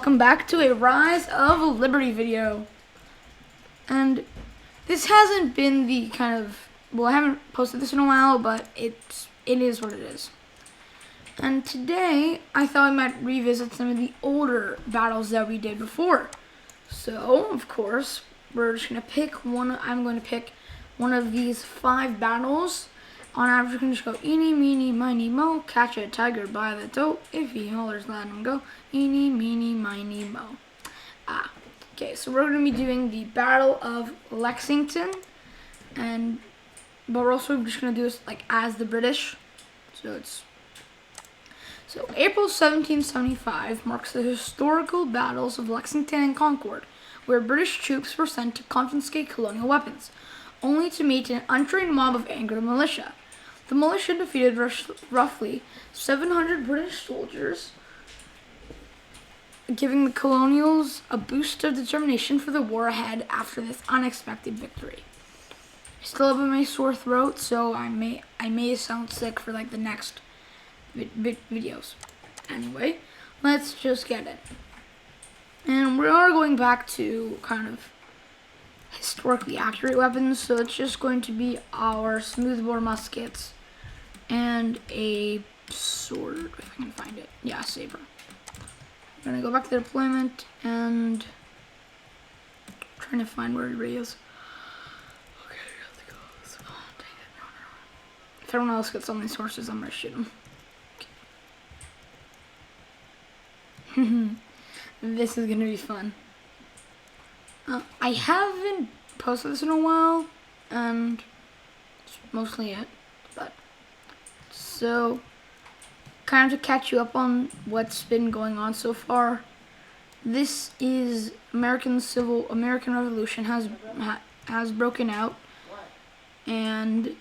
Welcome back to a Rise of Liberty video. And this hasn't been the I haven't posted this in a while, but it is what it is. And today, I thought I might revisit some of the older battles that we did before. So, of course, we're just going to pick one. I'm going to pick one of these 5 battles. On average, you can just go, eeny, meeny, miny, mo, catch a tiger by the toe. If he hollers, let him go. Eeny, meeny, miny, mo. Okay, so we're going to be doing the Battle of Lexington. But we're also just going to do this as the British. So April 1775 marks the historical battles of Lexington and Concord, where British troops were sent to confiscate colonial weapons, only to meet an untrained mob of angry militia. The militia defeated roughly 700 British soldiers, giving the colonials a boost of determination for the war ahead after this unexpected victory. I still have my sore throat, so I may sound sick for the next videos. Anyway, let's just get it. And we are going back to historically accurate weapons, so it's just going to be our smoothbore muskets and a sword, if I can find it. Yeah, saber. I'm gonna go back to deployment and trying to find where everybody is. Okay, let's go. Oh, dang it. No. If everyone else gets on these horses, I'm gonna shoot them. Okay. This is gonna be fun. I haven't posted this in a while, and it's mostly it. So, kind of to catch you up on what's been going on so far. This is American Revolution has broken out, and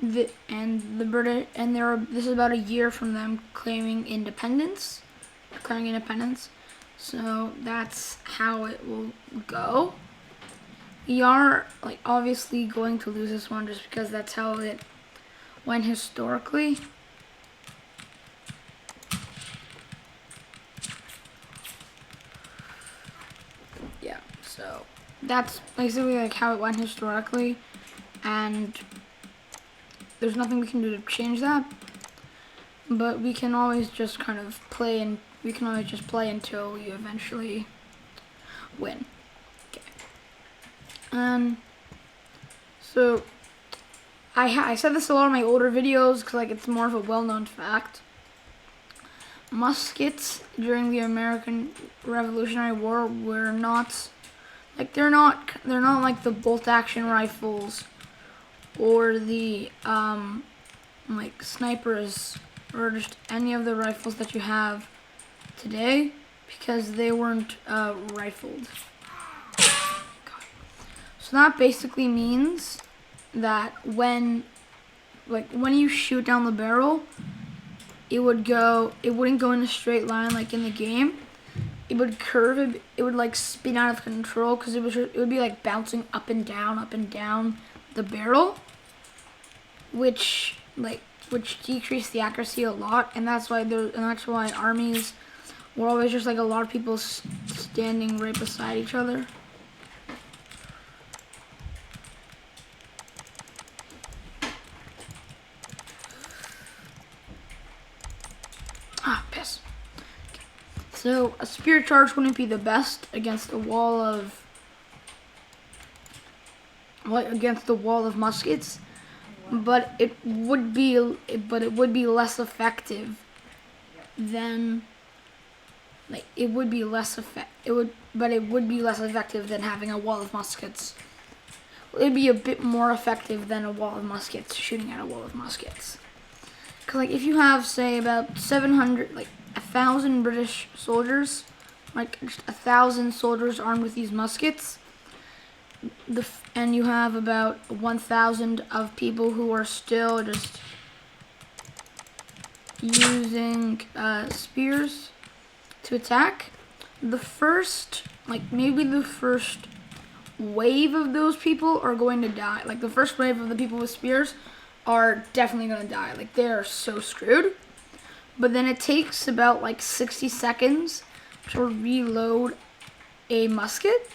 this is about a year from them declaring independence. So that's how it will go. We are obviously going to lose this one just because that's how it went historically. Yeah, so that's basically how it went historically, and there's nothing we can do to change that. But we can always just play until you eventually win. Okay. And so I said this a lot in my older videos because it's more of a well-known fact. Muskets during the American Revolutionary War were not they're not like the bolt-action rifles or the snipers or just any of the rifles that you have today, because they weren't rifled. So that basically means that when you shoot down the barrel, it wouldn't go in a straight line like in the game. It would curve. It would spin out of control because it would be bouncing up and down the barrel, which decreased the accuracy a lot, and that's why armies were always just a lot of people standing right beside each other. Piss. Okay. So a spear charge wouldn't be the best against the wall of muskets, but it would be less effective than it would be less effective than having a wall of muskets. It'd be a bit more effective than a wall of muskets, shooting at a wall of muskets. Because if you have, say, about 700, 1,000 British soldiers, just 1,000 soldiers armed with these muskets, and you have about 1,000 of people who are still just using spears to attack, maybe the first wave of those people are going to die. The first wave of the people with spears are definitely going to die. They're so screwed. But then it takes about 60 seconds to reload a musket,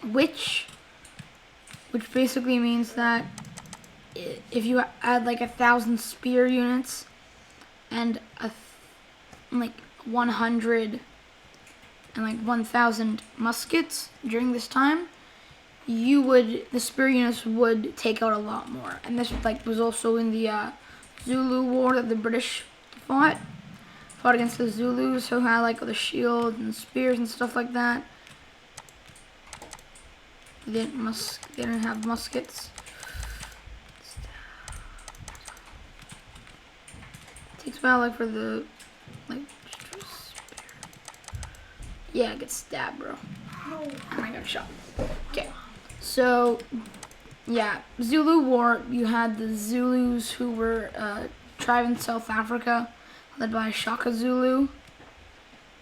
which basically means that if you add like 1,000 spear units and like 100 and like 1,000 muskets during this time, the spear units would take out a lot more. And this like was also in the Zulu War that the British fought against the Zulus, who had like the shield and spears and stuff like that. They didn't have muskets. It takes a while, like for the yeah, get stabbed, bro. And I got shot. Okay, so yeah, Zulu War. You had the Zulus, who were a tribe in South Africa, led by Shaka Zulu,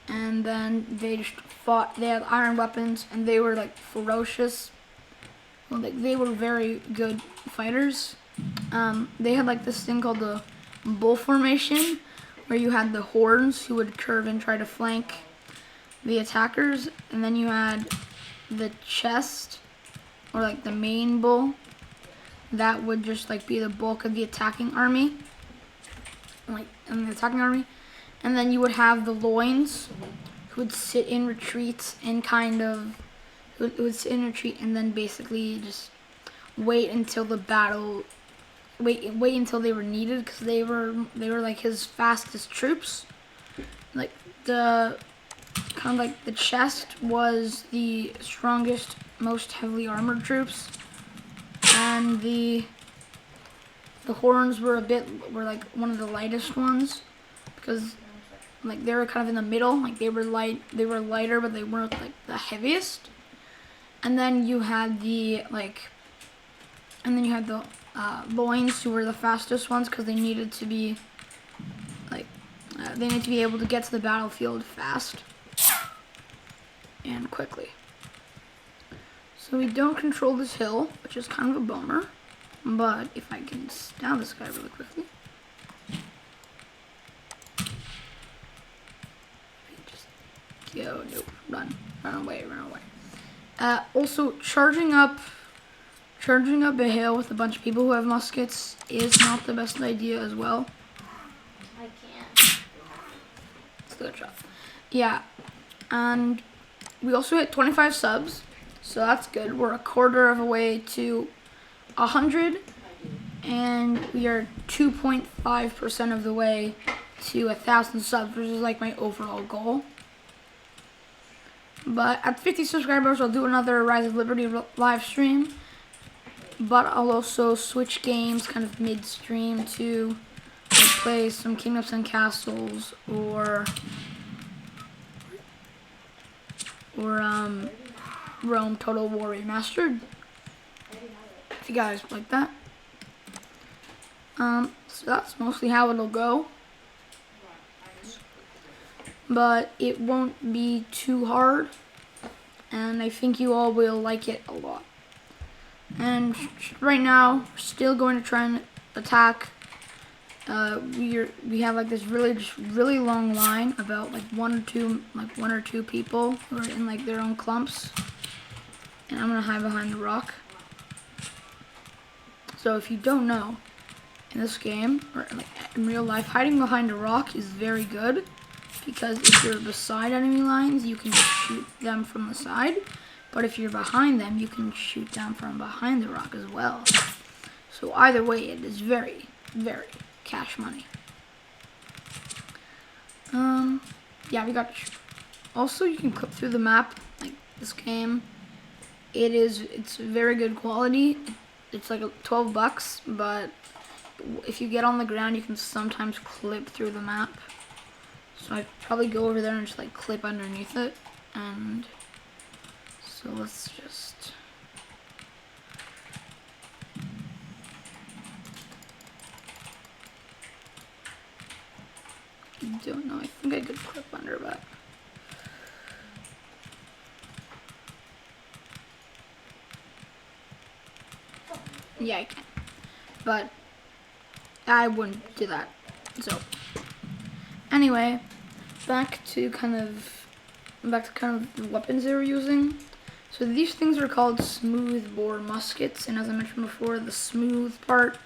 and then they just fought. They had iron weapons, and they were like ferocious. Well, they were very good fighters. They had like this thing called the bull formation, where you had the horns who would curve and try to flank the attackers, and then you had the chest, or like the main bull, that would just like be the bulk of the attacking army, and then you would have the loins, who would sit in retreat and would sit in retreat and then basically just wait until the battle, wait until they were needed, because they were like his fastest troops. Like the chest was the strongest, most heavily armored troops, and the horns were like one of the lightest ones, because like they were kind of in the middle. Like they were lighter, but they weren't like the heaviest. And then you had the loins, who were the fastest ones, because they needed to be able to get to the battlefield fast and quickly. So we don't control this hill, which is kind of a bummer. But if I can stab this guy really quickly. Yo, no, run away. Also, charging up a hill with a bunch of people who have muskets is not the best idea as well. I can't. It's a good shot. Yeah, and we also hit 25 subs, so that's good. We're a quarter of a way to 100, and we are 2.5% of the way to 1,000 subs, which is like my overall goal. But at 50 subscribers, I'll do another Rise of Liberty live stream. But I'll also switch games kind of midstream to play some Kingdoms and Castles or Rome Total War Remastered, if you guys like that. So that's mostly how it'll go. But it won't be too hard, and I think you all will like it a lot. And right now, we're still going to try and attack. We have like this really long line, about like one or two people who are in like their own clumps, and I'm gonna hide behind the rock. So if you don't know, in this game or like in real life, hiding behind a rock is very good, because if you're beside enemy lines, you can shoot them from the side. But if you're behind them, you can shoot them from behind the rock as well. So either way, it is very, very cash money. Yeah, we got. Also, you can clip through the map. Like this game, it's very good quality. It's like $12, but if you get on the ground, you can sometimes clip through the map. So I'd probably go over there and just like clip underneath it. And so let's just. I don't know. I think I could clip under, but. Yeah, I can. But I wouldn't do that. So anyway, back to kind of back to kind of the weapons they were using. So these things are called smooth bore muskets, and as I mentioned before, the smooth part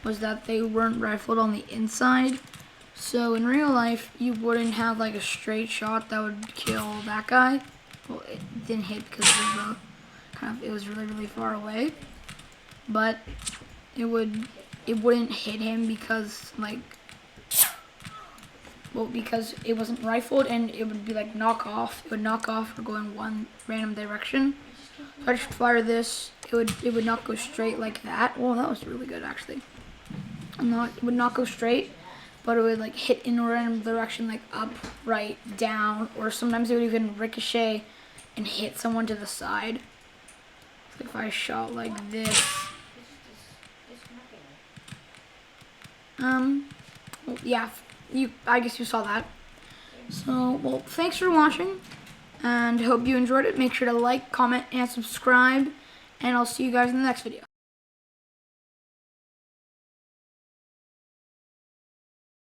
was that they weren't rifled on the inside. So in real life, you wouldn't have like a straight shot that would kill that guy. Well, it didn't hit because of the it was really far away, but it wouldn't hit him because because it wasn't rifled, and it would be like knock off. It would knock off or go in one random direction. So I just fire this. It would not go straight like that. Well, that was really good actually. It would not go straight, but it would like hit in a random direction, like up, right, down, or sometimes it would even ricochet and hit someone to the side. So if I shot like this, well, yeah, I guess you saw that. So, well, thanks for watching, and hope you enjoyed it. Make sure to like, comment, and subscribe, and I'll see you guys in the next video.